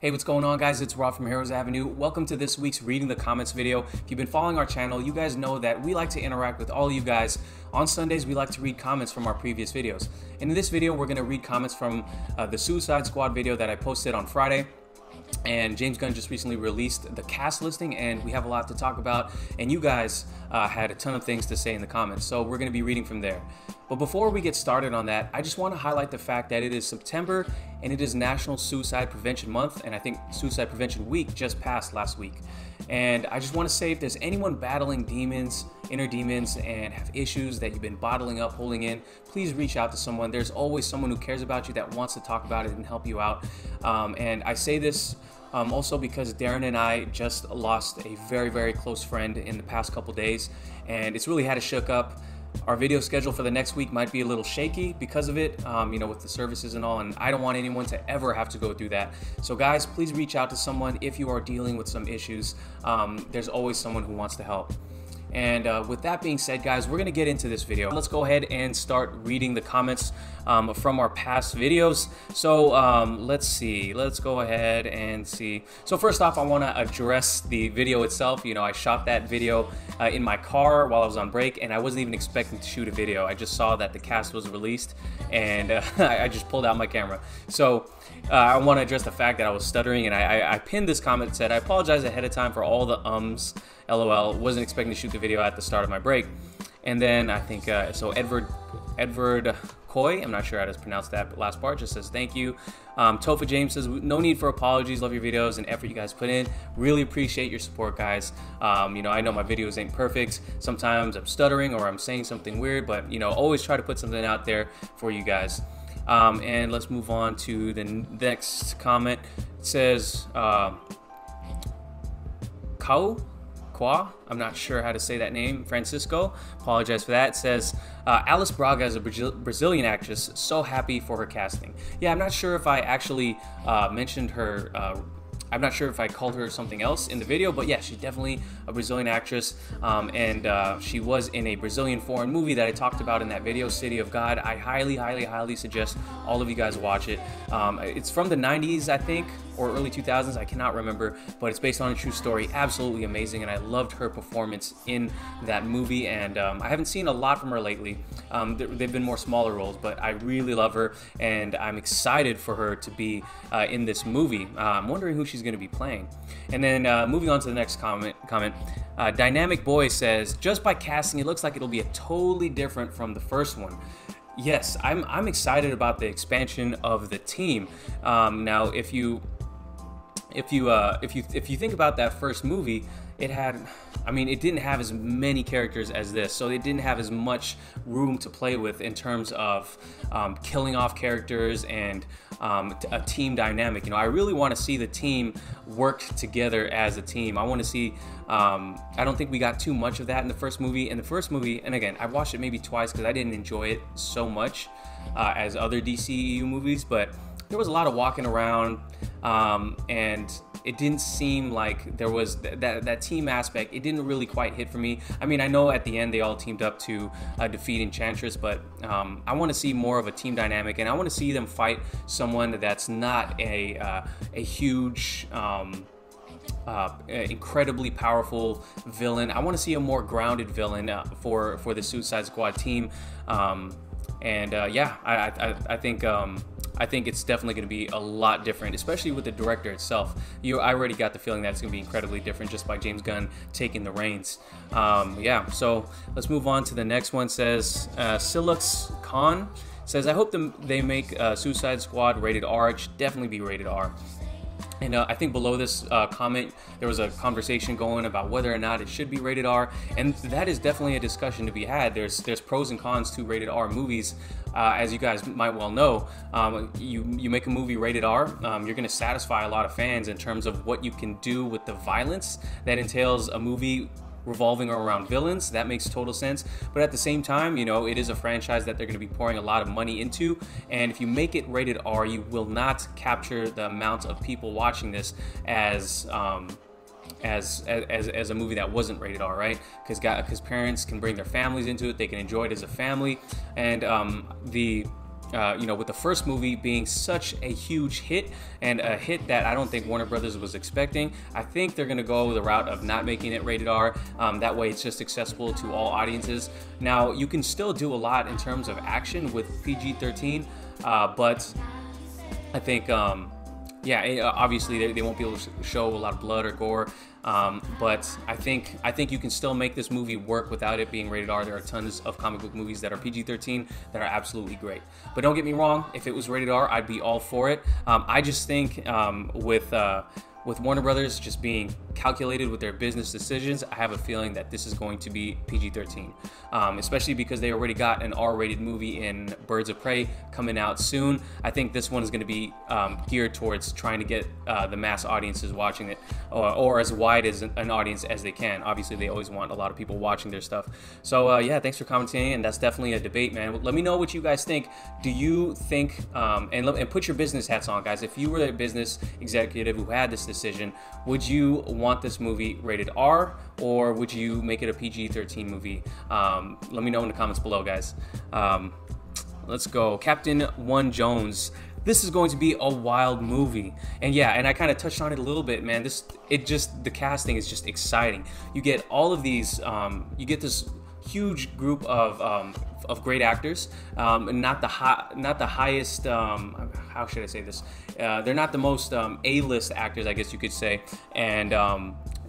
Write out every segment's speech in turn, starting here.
Hey, what's going on, guys? It's Rob from Heroes Avenue. Welcome to this week's Reading the Comments video. If you've been following our channel, you guys know that we like to interact with all of you guys. On Sundays, we like to read comments from our previous videos. And in this video, we're going to read comments from the Suicide Squad video that I posted on Friday. And James Gunn just recently released the cast listing, and we have a lot to talk about. And you guys had a ton of things to say in the comments, so we're going to be reading from there. But before we get started on that, I just want to highlight the fact that it is September and it is National Suicide Prevention Month, and I think Suicide Prevention Week just passed last week. And I just want to say, if there's anyone battling demons, inner demons, and have issues that you've been bottling up, holding in, please reach out to someone. There's always someone who cares about you that wants to talk about it and help you out. And I say this also because Darren and I just lost a very, very close friend in the past couple days, and it's really had us shook up. Our video schedule for the next week might be a little shaky because of it, with the services and all, and I don't want anyone to ever have to go through that. So guys, please reach out to someone if you are dealing with some issues. There's always someone who wants to help. And with that being said, guys, we're going to get into this video. Let's go ahead and start reading the comments from our past videos. So let's see. Let's go ahead and see. So first off, I want to address the video itself. You know, I shot that video in my car while I was on break, and I wasn't even expecting to shoot a video. I just saw that the cast was released, and I just pulled out my camera. So I want to address the fact that I was stuttering, and I pinned this comment that said, "I apologize ahead of time for all the ums. LOL, wasn't expecting to shoot the video at the start of my break." And then I think, so Edward Coy, I'm not sure how to pronounce that last part, just says thank you. Tofa James says, no need for apologies, love your videos and effort you guys put in. Really appreciate your support, guys. I know my videos ain't perfect. Sometimes I'm stuttering or I'm saying something weird, but always try to put something out there for you guys. And let's move on to the next comment. It says, I'm not sure how to say that name. Francisco, apologize for that. It says, Alice Braga is a Brazilian actress. So happy for her casting. Yeah, I'm not sure if I actually mentioned her. I'm not sure if I called her something else in the video, but yeah, she's definitely a Brazilian actress, and she was in a Brazilian foreign movie that I talked about in that video, City of God. I highly, highly, highly suggest all of you guys watch it. It's from the 90s, I think, or early 2000s, I cannot remember, but it's based on a true story. Absolutely amazing, and I loved her performance in that movie, and I haven't seen a lot from her lately. They've been more smaller roles, but I really love her, and I'm excited for her to be in this movie. I'm wondering who she's going to be playing. And then moving on to the next comment, Dynamic Boy says, just by casting, it looks like it'll be a totally different from the first one. Yes, I'm excited about the expansion of the team. Now, if you think about that first movie, it didn't have as many characters as this, so it didn't have as much room to play with in terms of killing off characters and a team dynamic. I really want to see the team work together as a team. I want to see, I don't think we got too much of that in the first movie. In the first movie, and again, I watched it maybe twice because I didn't enjoy it so much as other DCEU movies, but there was a lot of walking around, and it didn't seem like there was that team aspect. It didn't really quite hit for me. I mean, I know at the end they all teamed up to defeat Enchantress, but I want to see more of a team dynamic, and I want to see them fight someone that's not a huge, incredibly powerful villain. I want to see a more grounded villain for the Suicide Squad team, I think it's definitely going to be a lot different, especially with the director itself. I already got the feeling that it's going to be incredibly different just by James Gunn taking the reins. So let's move on to the next one. Says, Silux Khan says, I hope they make Suicide Squad rated R. It should definitely be rated R. And I think below this comment, there was a conversation going about whether or not it should be rated R, and that is definitely a discussion to be had. There's pros and cons to rated R movies. As you guys might well know, you make a movie rated R, you're going to satisfy a lot of fans in terms of what you can do with the violence that entails a movie revolving around villains. That makes total sense, but at the same time, it is a franchise that they're going to be pouring a lot of money into, and if you make it rated R, you will not capture the amount of people watching this as a movie that wasn't rated R, right? Because parents can bring their families into it, they can enjoy it as a family, and with the first movie being such a huge hit, and a hit that I don't think Warner Brothers was expecting, I think they're going to go the route of not making it rated R. That way it's just accessible to all audiences. Now, you can still do a lot in terms of action with PG-13, but I think, obviously they won't be able to show a lot of blood or gore. But I think you can still make this movie work without it being rated R. There are tons of comic book movies that are PG-13 that are absolutely great. But don't get me wrong, if it was rated R, I'd be all for it. I just think with Warner Brothers just being calculated with their business decisions, I have a feeling that this is going to be PG-13, especially because they already got an R-rated movie in Birds of Prey coming out soon. I think this one is going to be geared towards trying to get the mass audiences watching it, or as wide as an audience as they can. Obviously, they always want a lot of people watching their stuff. So yeah, thanks for commenting, and that's definitely a debate, man. Let me know what you guys think. Do you think, and put your business hats on, guys. If you were a business executive who had this decision, would you want this movie rated R, or would you make it a PG-13 movie? Let me know in the comments below, guys. Let's go. Captain One Jones. This is going to be a wild movie, and yeah, and I kind of touched on it a little bit, man. The casting is just exciting. You get all of these, you get this huge group of great actors, not the highest, how should I say this? They're not the most A-list actors, I guess you could say, and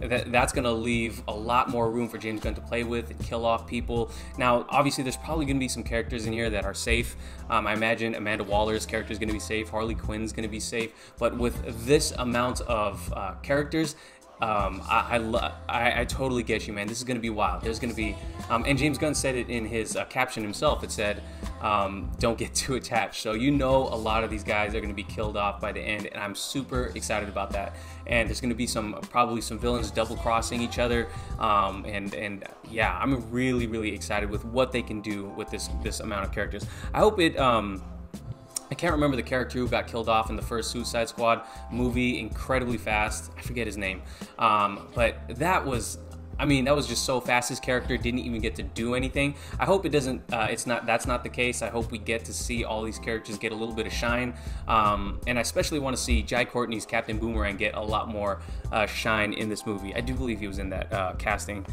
that's going to leave a lot more room for James Gunn to play with and kill off people. Now, obviously, there's probably going to be some characters in here that are safe. I imagine Amanda Waller's character is going to be safe. Harley Quinn's going to be safe. But with this amount of characters, I totally get you, man. This is going to be wild. There's going to be, and James Gunn said it in his caption himself. It said, don't get too attached. So you know a lot of these guys are going to be killed off by the end, and I'm super excited about that. And there's going to be probably some villains double-crossing each other, and yeah, I'm really, really excited with what they can do with this amount of characters. I hope it, I can't remember the character who got killed off in the first Suicide Squad movie incredibly fast. I forget his name. But that was just so fast. His character didn't even get to do anything. I hope it doesn't, that's not the case. I hope we get to see all these characters get a little bit of shine. And I especially want to see Jai Courtney's Captain Boomerang get a lot more shine in this movie. I do believe he was in that casting.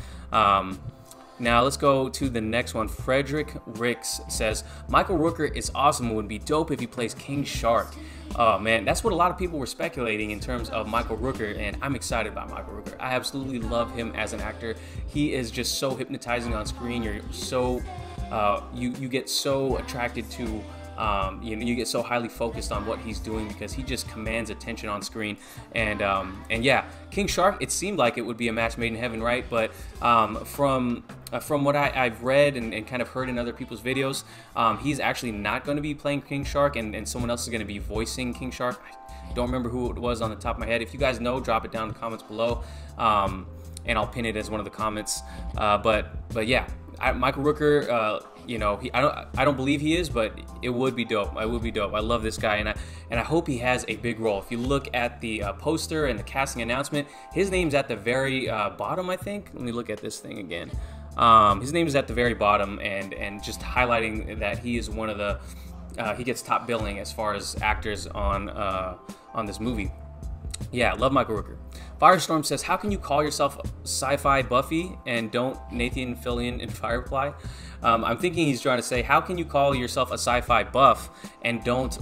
Now let's go to the next one. Frederick Ricks says, Michael Rooker is awesome. It would be dope if he plays King Shark. Oh man, that's what a lot of people were speculating in terms of Michael Rooker, and I'm excited about Michael Rooker. I absolutely love him as an actor. He is just so hypnotizing on screen. You're so you get so attracted to you get so highly focused on what he's doing because he just commands attention on screen. And yeah, King Shark, it seemed like it would be a match made in heaven, right? But from what I've read and kind of heard in other people's videos, he's actually not going to be playing King Shark, and someone else is going to be voicing King Shark. I don't remember who it was on the top of my head. If you guys know, drop it down in the comments below, and I'll pin it as one of the comments. But yeah, Michael Rooker, I don't believe he is, but it would be dope. It would be dope. I love this guy, and I hope he has a big role. If you look at the poster and the casting announcement, his name's at the very bottom, I think. Let me look at this thing again. His name is at the very bottom, and just highlighting that he is one of the he gets top billing as far as actors on this movie. Yeah, love Michael Rooker. Firestorm says, how can you call yourself sci-fi Buffy and don't Nathan Fillion in Firefly? I'm thinking he's trying to say, how can you call yourself a sci-fi buff and don't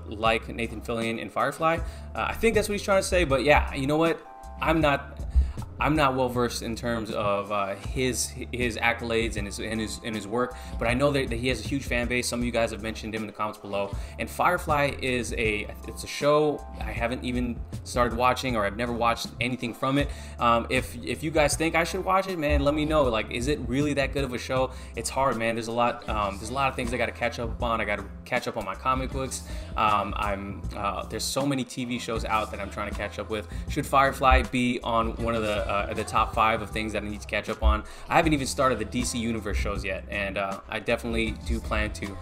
like Nathan Fillion in Firefly? I think that's what he's trying to say, but yeah, you know what? I'm not well versed in terms of his accolades and his work, but I know that he has a huge fan base. Some of you guys have mentioned him in the comments below. And Firefly is it's a show I haven't even started watching, or I've never watched anything from it. If you guys think I should watch it, man, let me know. Like, is it really that good of a show? It's hard, man. There's a lot of things I got to catch up on. I got to catch up on my comic books. There's so many TV shows out that I'm trying to catch up with. Should Firefly be on one of the top 5 of things that I need to catch up on? I haven't even started the DC Universe shows yet, and I definitely do plan to.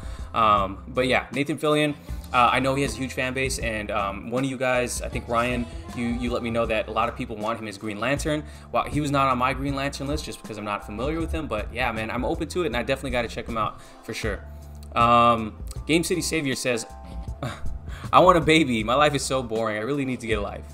But yeah, Nathan Fillion, I know he has a huge fan base, and one of you guys, I think Ryan, you let me know that a lot of people want him as Green Lantern. Well, he was not on my Green Lantern list just because I'm not familiar with him, but yeah, man, I'm open to it, and I definitely got to check him out for sure. Game City Savior says, I want a baby. My life is so boring. I really need to get a life.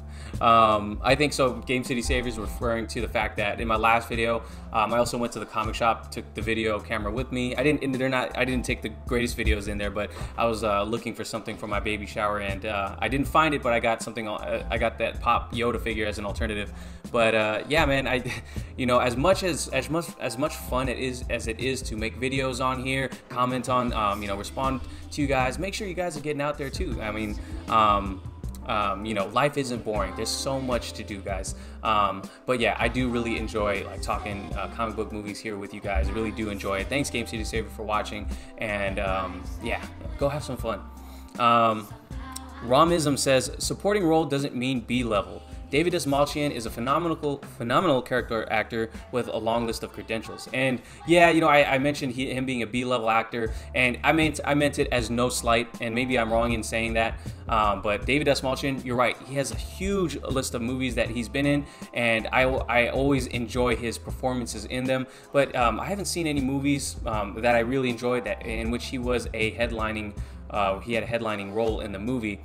I think so. Game City Savior is referring to the fact that in my last video, I also went to the comic shop, took the video camera with me. I didn't take the greatest videos in there, but I was looking for something for my baby shower, and I didn't find it, but I got something. I got that Pop Yoda figure as an alternative. But yeah, man, as much fun it is to make videos on here, comment on, respond to you guys. Make sure you guys are getting out there too. I mean, life isn't boring. There's so much to do, guys. But yeah, I do really enjoy like talking comic book movies here with you guys. I really do enjoy it. Thanks, Game City Saver, for watching. And yeah, go have some fun. Romism says, supporting role doesn't mean B-level. David Dastmalchian is a phenomenal character actor with a long list of credentials. And yeah, I mentioned him being a B-level actor, and I meant it as no slight, and maybe I'm wrong in saying that. But David Dastmalchian, you're right. He has a huge list of movies that he's been in, and I always enjoy his performances in them. But I haven't seen any movies that I really enjoyed in which he was he had a headlining role in the movie.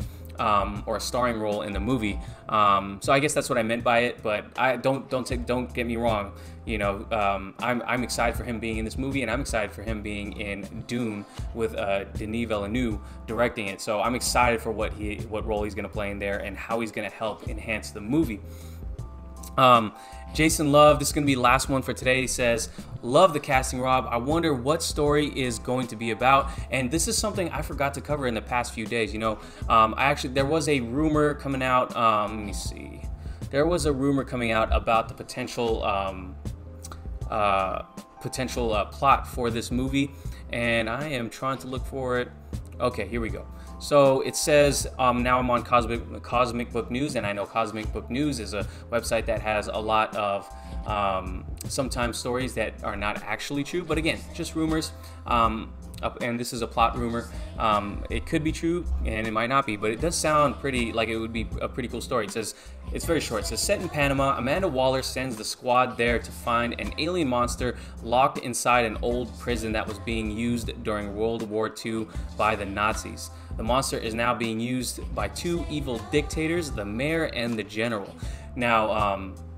Or a starring role in the movie. So I guess that's what I meant by it. But don't get me wrong. I'm excited for him being in this movie, and I'm excited for him being in Dune with Denis Villeneuve directing it. So I'm excited for what role he's gonna play in there and how he's gonna help enhance the movie. Jason Love, this is going to be the last one for today. He says, love the casting, Rob. I wonder what story is going to be about. And this is something I forgot to cover in the past few days. There was a rumor coming out. Let me see. There was a rumor coming out about the potential plot for this movie. And I am trying to look for it. Okay, here we go. So it says, now I'm on Cosmic Book News, and I know Cosmic Book News is a website that has a lot of sometimes stories that are not actually true, but again, just rumors. And this is a plot rumor. It could be true, and it might not be, but it does sound pretty like it would be a pretty cool story. It says, it's very short. It says, set in Panama, Amanda Waller sends the squad there to find an alien monster locked inside an old prison that was being used during World War II by the Nazis. The monster is now being used by two evil dictators, the mayor and the general. Now,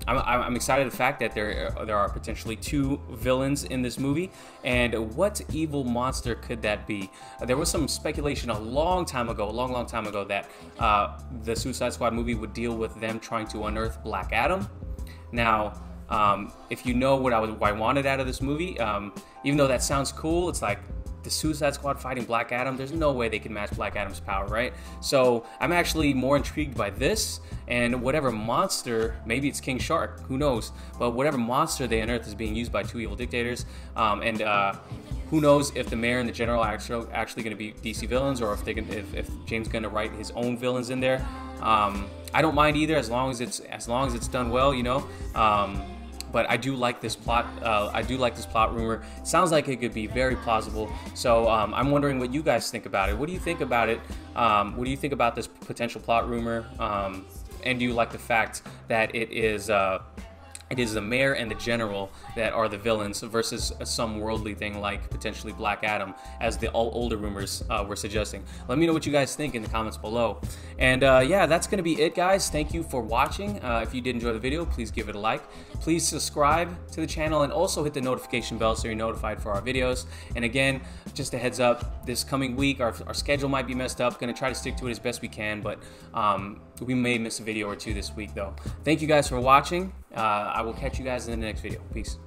I'm excited the fact that there are potentially two villains in this movie, and what evil monster could that be? There was some speculation a long time ago that the Suicide Squad movie would deal with them trying to unearth Black Adam. Now, if you know what I wanted out of this movie, even though that sounds cool, it's like the Suicide Squad fighting Black Adam, there's no way they can match Black Adam's power, right? So I'm actually more intrigued by this, and whatever monster, maybe it's King Shark, who knows, but whatever monster they unearth is being used by two evil dictators, and who knows if the mayor and the general are actually going to be DC villains, or if James going to write his own villains in there. I don't mind either, as long as it's done well, But I do like this plot. I do like this plot rumor. It sounds like it could be very plausible. So I'm wondering what you guys think about it. What do you think about it? What do you think about this potential plot rumor? And do you like the fact that it is the mayor and the general that are the villains versus some worldly thing like potentially Black Adam, as the older rumors were suggesting? Let me know what you guys think in the comments below. And yeah, that's going to be it, guys. Thank you for watching. If you did enjoy the video, please give it a like. Please subscribe to the channel and also hit the notification bell so you're notified for our videos. And again, just a heads up, this coming week, our schedule might be messed up. Going to try to stick to it as best we can, but we may miss a video or two this week, though. Thank you guys for watching. I will catch you guys in the next video. Peace.